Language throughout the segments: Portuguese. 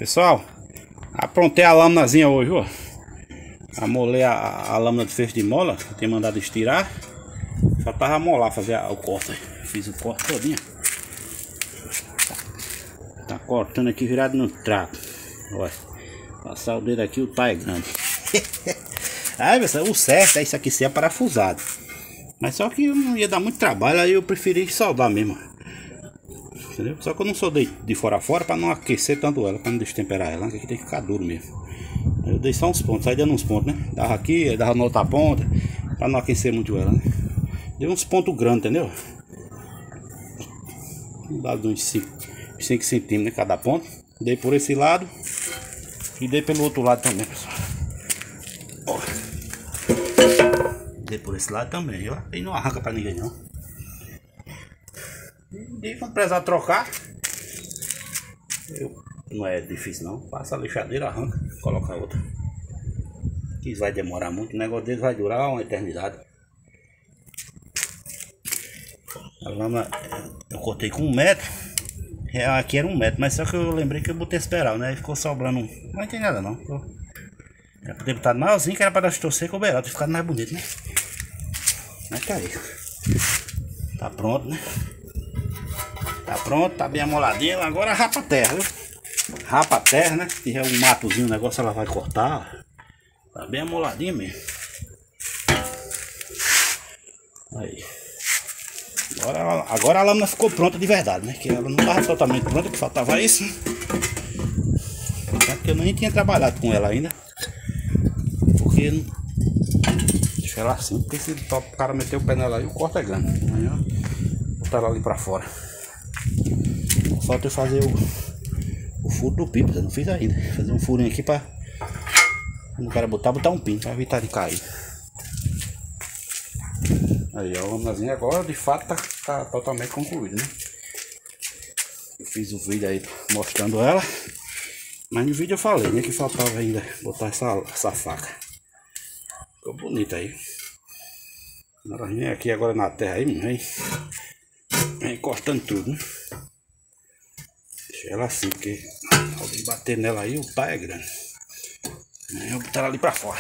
Pessoal, aprontei a lâminazinha hoje, ó. Amolei a lâmina de fecho de mola, que eu tinha mandado estirar. Só tava a molar, fazer o corte. Fiz o corte todinho. Tá cortando aqui virado no trapo. Olha, passar o dedo aqui, o tá é grande. Aí, pessoal, o certo é isso aqui ser parafusado. Mas só que não ia dar muito trabalho, aí eu preferi soldar mesmo. Entendeu? Só que eu não soldei de fora a fora para não aquecer tanto ela, para não destemperar ela, que aqui tem que ficar duro mesmo. Eu dei só uns pontos, aí dando uns pontos, né? Dava aqui, dava na outra ponta, para não aquecer muito ela, né? Deu uns pontos grandes, entendeu? Dado uns 5 centímetros, né? Cada ponto. Dei por esse lado e dei pelo outro lado também, pessoal. Ó. Dei por esse lado também, ó. E não arranca para ninguém, não. E quando precisar trocar, não é difícil não, passa a lixadeira, arranca, coloca outra. Isso vai demorar muito, o negócio dele vai durar uma eternidade. A lama eu cortei com 1 metro, aqui era 1 metro, mas só que eu lembrei que eu botei esperal, né? Aí ficou sobrando não tem nada não. Era pra ter botado maiorzinho, que era pra torcer com o beirado, ter ficado mais bonito, né? Mas tá aí. Tá pronto, né? Tá pronto, tá bem amoladinho. Agora rapa a terra, viu? Rapa a terra, né? Se tiver um matozinho, o negócio ela vai cortar. Tá bem amoladinho mesmo. Aí. Agora a lâmina ficou pronta de verdade, né? Que ela não estava totalmente pronta, que faltava isso. Porque eu nem tinha trabalhado com ela ainda. Porque deixa ela assim, porque se o cara meter o pé nela aí, o corte é grande. Amanhã botar ela ali pra fora. Falta eu fazer o furo do pipo, eu não fiz ainda. Fazer um furinho aqui pra quando o cara botar um pino pra evitar de cair. Aí ó, a lâminazinha agora de fato tá totalmente concluída, né? Eu fiz o vídeo aí mostrando ela, mas no vídeo eu falei, né, que faltava ainda botar essa faca. Ficou bonito aí. Agora vem aqui agora na terra aí, vem cortando tudo, né? Deixa ela assim, porque alguém bater nela aí, o pá é grande. Eu vou botar ela ali pra fora.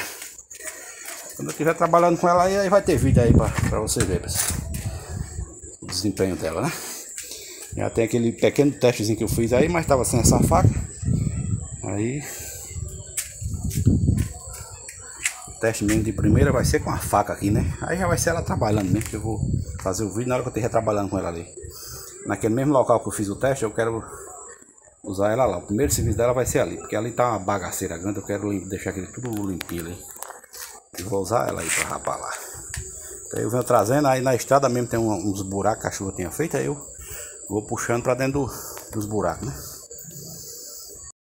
Quando eu estiver trabalhando com ela aí vai ter vídeo aí pra você ver, pessoal. O desempenho dela, né? Já tem aquele pequeno testezinho que eu fiz aí, mas tava sem essa faca. Aí o teste mesmo de primeira vai ser com a faca aqui, né? Aí já vai ser ela trabalhando mesmo, que eu vou fazer o vídeo na hora que eu estiver trabalhando com ela ali. Naquele mesmo local que eu fiz o teste, eu quero usar ela lá. O primeiro serviço dela vai ser ali, porque ali tá uma bagaceira grande. Eu quero deixar aquele tudo limpinho ali. E vou usar ela aí pra rapar lá. Então eu venho trazendo, aí na estrada mesmo tem uns buracos que a chuva tinha feito. Aí eu vou puxando pra dentro dos buracos, né?